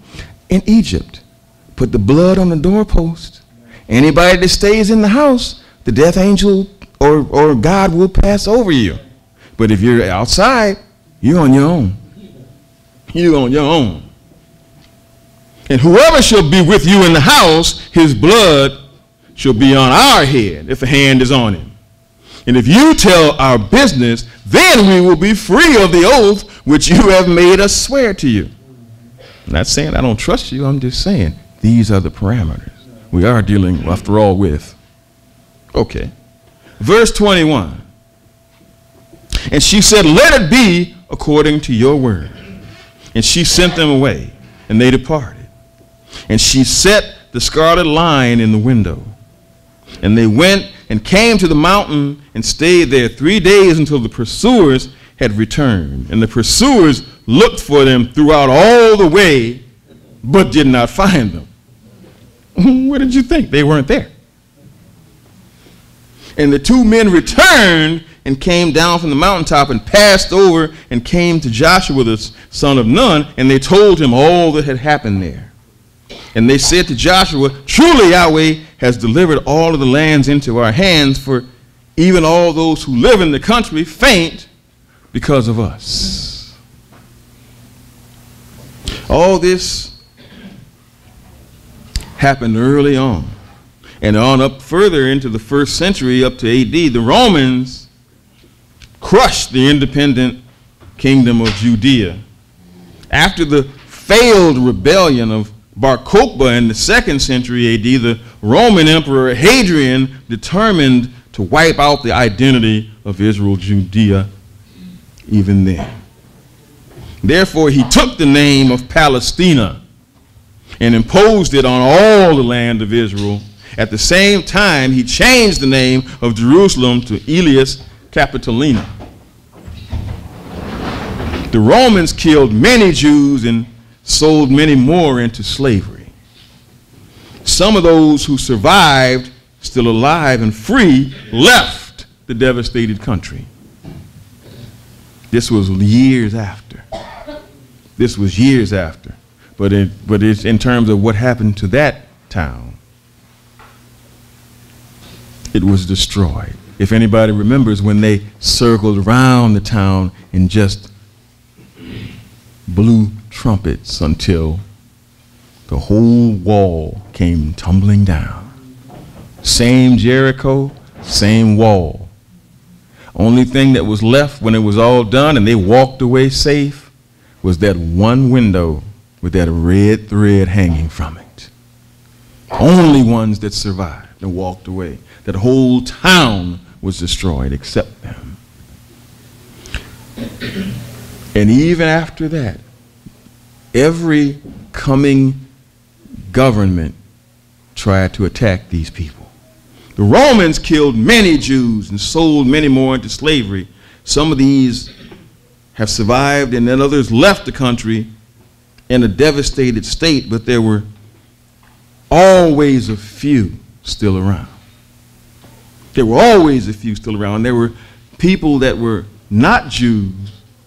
Egypt. Put the blood on the doorpost. Anybody that stays in the house, the death angel or God will pass over you. But if you're outside, you're on your own. You're on your own. And whoever shall be with you in the house, his blood shall be on our head if a hand is on him. And if you tell our business, then we will be free of the oath which you have made us swear to you. I'm not saying I don't trust you. I'm just saying these are the parameters we are dealing, after all, with. Okay. Verse 21. And she said, let it be according to your word. And she sent them away, and they departed. And she set the scarlet line in the window. And they went and came to the mountain and stayed there 3 days until the pursuers had returned. And the pursuers looked for them throughout all the way, but did not find them. What did you think? They weren't there. And the two men returned and came down from the mountaintop and passed over and came to Joshua the son of Nun, and they told him all that had happened there. And they said to Joshua, truly Yahweh has delivered all of the lands into our hands, for even all those who live in the country faint because of us. All this happened early on, and on up further into the 1st century up to AD, the Romans crushed the independent kingdom of Judea. After the failed rebellion of Bar Kokhba in the 2nd century AD, the Roman Emperor Hadrian determined to wipe out the identity of Israel, Judea, even then. Therefore, he took the name of Palestina and imposed it on all the land of Israel. At the same time, he changed the name of Jerusalem to Aelius Capitolina. The Romans killed many Jews and sold many more into slavery. Some of those who survived, still alive and free, left the devastated country. This was years after. This was years after. But it's in terms of what happened to that town, it was destroyed. If anybody remembers when they circled around the town and just blew trumpets until the whole wall came tumbling down. Same Jericho, same wall. Only thing that was left when it was all done and they walked away safe was that one window with that red thread hanging from it. Only ones that survived and walked away. That whole town was destroyed except them. And even after that, every coming government tried to attack these people. The Romans killed many Jews and sold many more into slavery. Some of these have survived, and then others left the country in a devastated state, but there were always a few still around. There were always a few still around. There were people that were not Jews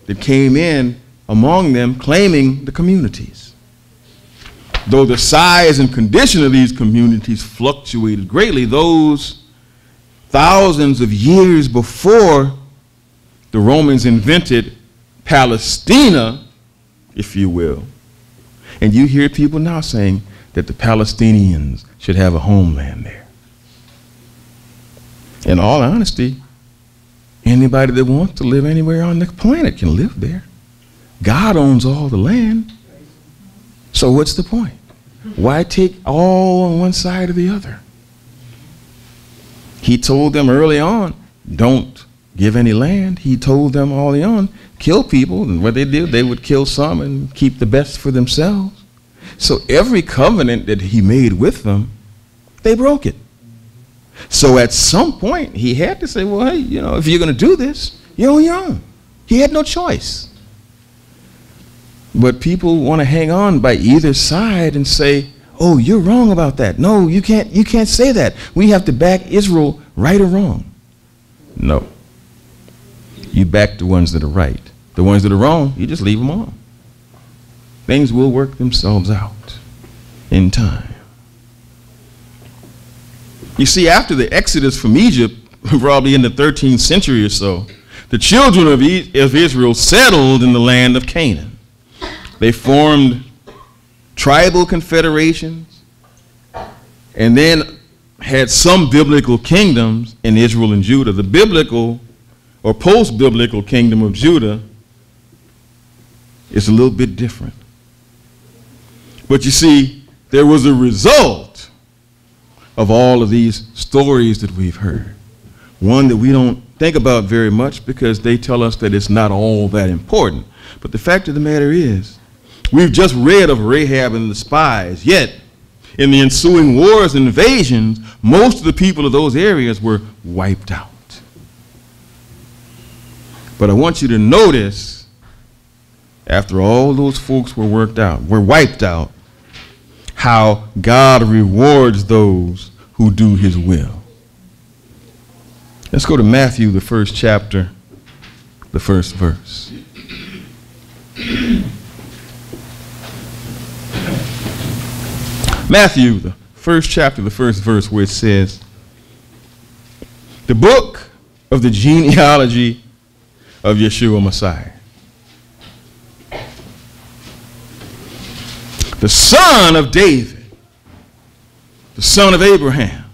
that came in among them claiming the communities. Though the size and condition of these communities fluctuated greatly, those thousands of years before the Romans invented Palestina, if you will. And you hear people now saying that the Palestinians should have a homeland there. In all honesty, anybody that wants to live anywhere on the planet can live there. God owns all the land. So what's the point? Why take all on one side or the other? He told them early on, don't give any land. He told them early on, kill people. And what they did, they would kill some and keep the best for themselves. So every covenant that he made with them, they broke it. So at some point, he had to say, well, hey, you know, if you're going to do this, you're on your own. He had no choice. But people want to hang on by either side and say, oh, you're wrong about that. No, you can't say that. We have to back Israel, right or wrong. No. You back the ones that are right. The ones that are wrong, you just leave them alone. Things will work themselves out in time. You see, after the exodus from Egypt, probably in the 13th century or so, the children of Israel settled in the land of Canaan. They formed tribal confederations and then had some biblical kingdoms in Israel and Judah. The biblical or post-biblical kingdom of Judah is a little bit different. But you see, there was a result of all of these stories that we've heard. One that we don't think about very much because they tell us that it's not all that important. But the fact of the matter is, we've just read of Rahab and the spies, yet in the ensuing wars and invasions, most of the people of those areas were wiped out. But I want you to notice, after all those folks were wiped out, how God rewards those who do his will. Let's go to Matthew, the 1st chapter, the 1st verse. Matthew, the 1st chapter, the 1st verse, where it says, the book of the genealogy of Yeshua Messiah, the son of David, the son of Abraham.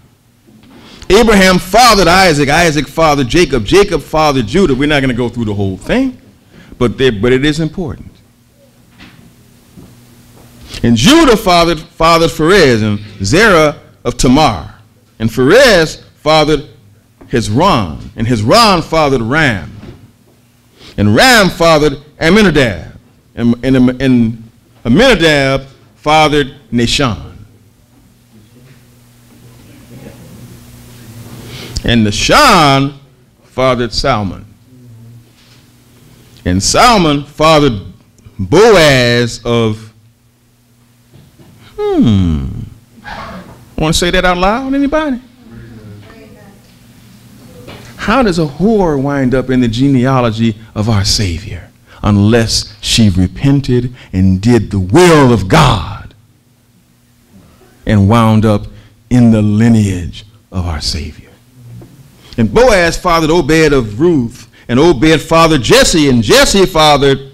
Abraham fathered Isaac, Isaac fathered Jacob, Jacob fathered Judah. We're not going to go through the whole thing, but it is important. And Judah fathered Pharez and Zerah of Tamar. And Pharez fathered Hezron, and Hezron fathered Ram. And Ram fathered Amminadab. And Amminadab fathered Nahshon. And Nahshon fathered Salmon. And Salmon fathered Boaz of, want to say that out loud, anybody? How does a whore wind up in the genealogy of our Savior unless she repented and did the will of God and wound up in the lineage of our Savior? And Boaz fathered Obed of Ruth, and Obed fathered Jesse, and Jesse fathered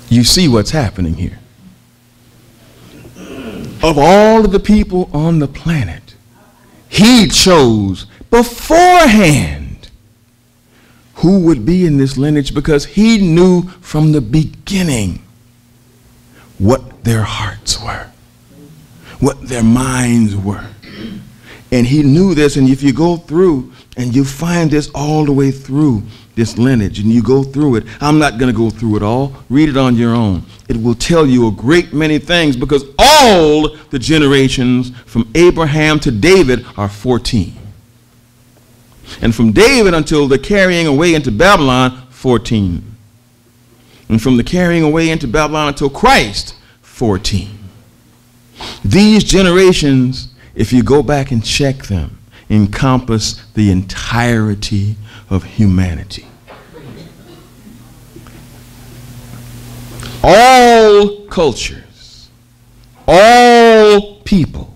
you see what's happening here. Of all of the people on the planet, he chose beforehand who would be in this lineage because he knew from the beginning what their hearts were, what their minds were. And he knew this, and if you go through and you find this all the way through this lineage and you go through it, I'm not going to go through it all. Read it on your own. It will tell you a great many things because all the generations from Abraham to David are 14. And from David until the carrying away into Babylon, 14. And from the carrying away into Babylon until Christ, 14. These generations, if you go back and check them, encompass the entirety of humanity. All cultures, all people.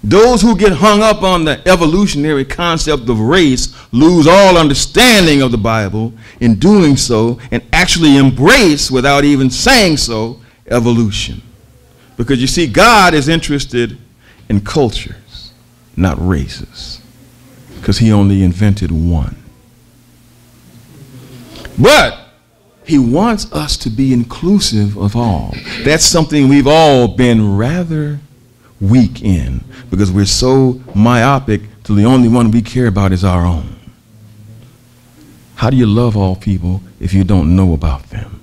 Those who get hung up on the evolutionary concept of race lose all understanding of the Bible in doing so and actually embrace, without even saying so, evolution. Because you see, God is interested in cultures, not races, because he only invented one. But he wants us to be inclusive of all. That's something we've all been rather weak in because we're so myopic till the only one we care about is our own. How do you love all people if you don't know about them?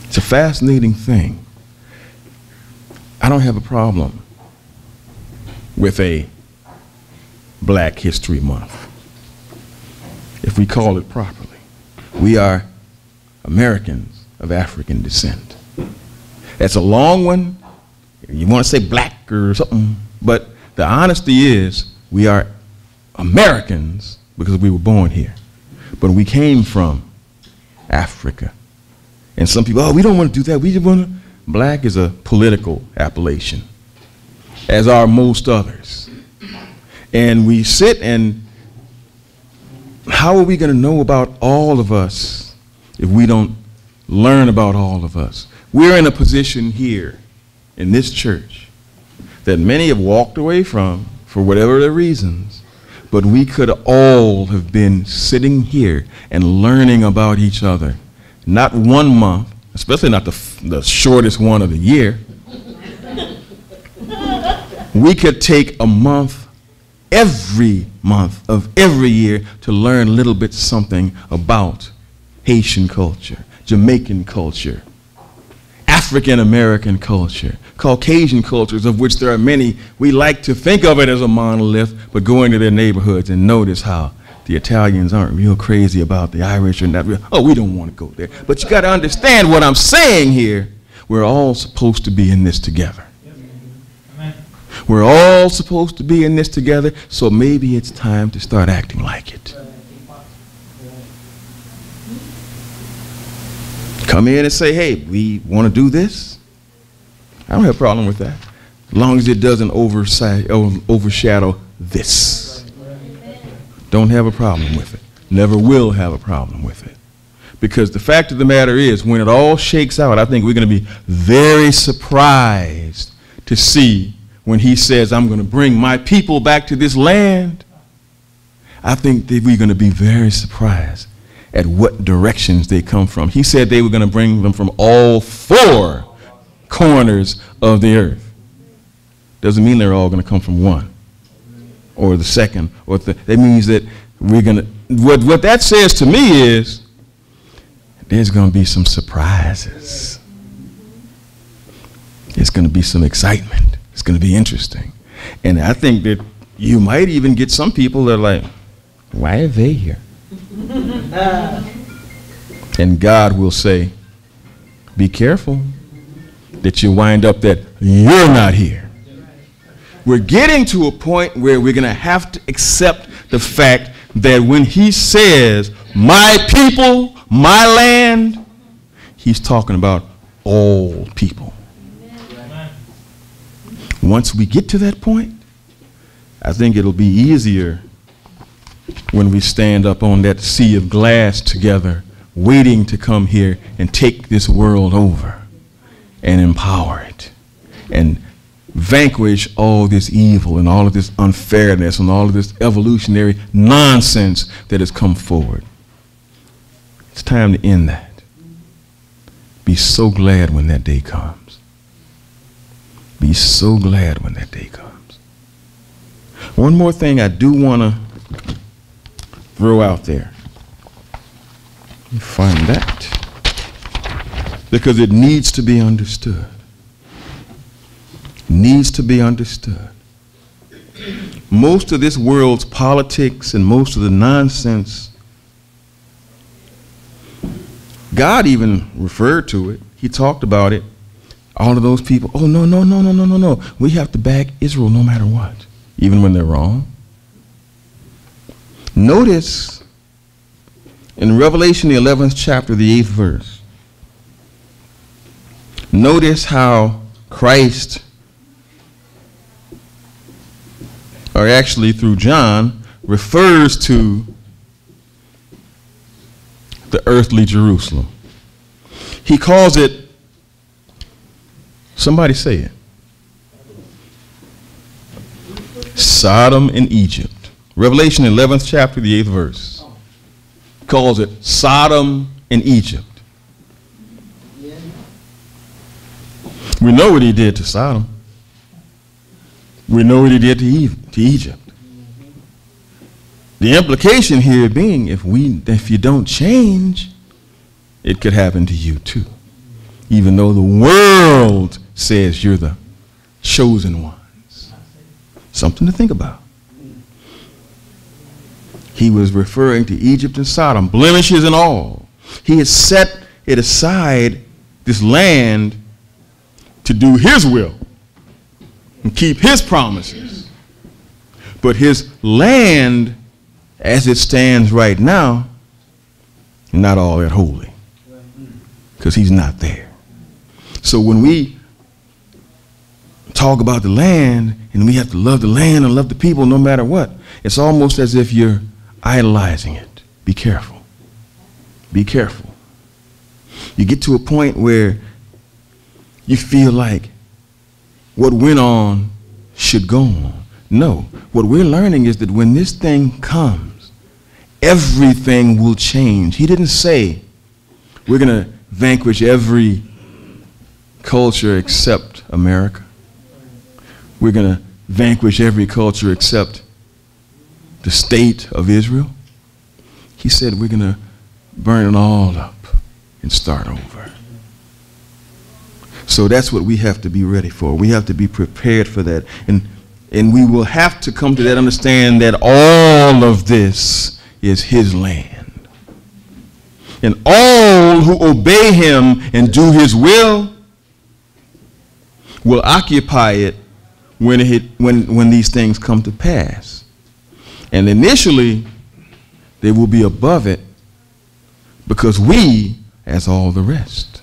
It's a fascinating thing. I don't have a problem with a Black History Month, if we call it properly. We are Americans of African descent. That's a long one. You want to say black or something, but the honesty is we are Americans because we were born here. But we came from Africa. And some people, oh, we don't want to do that. We just want to. Black is a political appellation, as are most others. And we sit and how are we going to know about all of us if we don't learn about all of us? We're in a position here in this church that many have walked away from for whatever their reasons, but we could all have been sitting here and learning about each other. Not 1 month, especially not the shortest one of the year. We could take a month every month of every year to learn a little bit something about Haitian culture, Jamaican culture, African American culture, Caucasian cultures, of which there are many. We like to think of it as a monolith, but go into their neighborhoods and notice how the Italians aren't real crazy about the Irish or not real. Oh, we don't want to go there. But you got to understand what I'm saying here. We're all supposed to be in this together. We're all supposed to be in this together, so maybe it's time to start acting like it. Come in and say, hey, we want to do this. I don't have a problem with that, as long as it doesn't overshadow this. Don't have a problem with it. Never will have a problem with it. Because the fact of the matter is, when it all shakes out, I think we're going to be very surprised to see when he says, I'm going to bring my people back to this land. I think that we're going to be very surprised at what directions they come from. He said they were going to bring them from all 4 corners of the earth. Doesn't mean they're all going to come from one. or the second, or that means that we're going to, what that says to me is there's going to be some surprises. There's going to be some excitement. It's going to be interesting. And I think that you might even get some people that are like, why are they here? And God will say, be careful that you wind up that you're not here. We're getting to a point where we're going to have to accept the fact that when he says, my people, my land, he's talking about all people. Once we get to that point, I think it'll be easier when we stand up on that sea of glass together, waiting to come here and take this world over and empower it and vanquish all this evil and all of this unfairness and all of this evolutionary nonsense that has come forward. It's time to end that. Be so glad when that day comes. Be so glad when that day comes. One more thing I do want to throw out there. Let me find that. Because it needs to be understood. Needs to be understood. Most of this world's politics and most of the nonsense, God even referred to it. He talked about it. All of those people, oh, no. We have to back Israel no matter what, even when they're wrong. Notice in Revelation, the 11th chapter, the 8th verse. Notice how Christ, or actually through John, refers to the earthly Jerusalem. He calls it, somebody say it, Sodom and Egypt. Revelation 11th chapter, the 8th verse. Calls it Sodom and Egypt. We know what he did to Sodom. We know what he did to Egypt. The implication here being, if you don't change, it could happen to you too. Even though the world says you're the chosen ones. Something to think about. He was referring to Egypt and Sodom, blemishes and all. He had set it aside, this land, to do his will and keep his promises. But his land, as it stands right now, not all that holy, because he's not there. So when we talk about the land and we have to love the land and love the people no matter what, it's almost as if you're idolizing it. Be careful. Be careful. You get to a point where you feel like what went on should go on. No. What we're learning is that when this thing comes, everything will change. He didn't say we're going to vanquish every culture except America. We're going to vanquish every culture except the state of Israel. He said we're going to burn it all up and start over. So that's what we have to be ready for. We have to be prepared for that. And we will have to come to that understand that all of this is his land. And all who obey him and do his will occupy it when these things come to pass. And initially, they will be above it because we, as all the rest,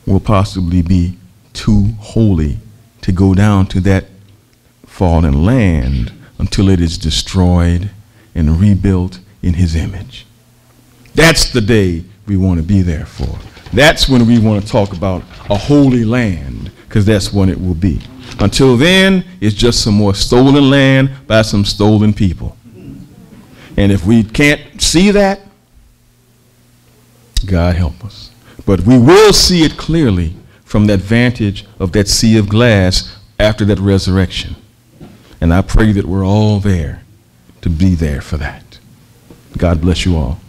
will possibly be too holy to go down to that fallen land until it is destroyed and rebuilt in his image. That's the day we want to be there for. That's when we want to talk about a holy land, because that's when it will be. Until then, it's just some more stolen land by some stolen people. And if we can't see that, God help us. But we will see it clearly from that vantage of that sea of glass after that resurrection. And I pray that we're all there to be there for that. God bless you all.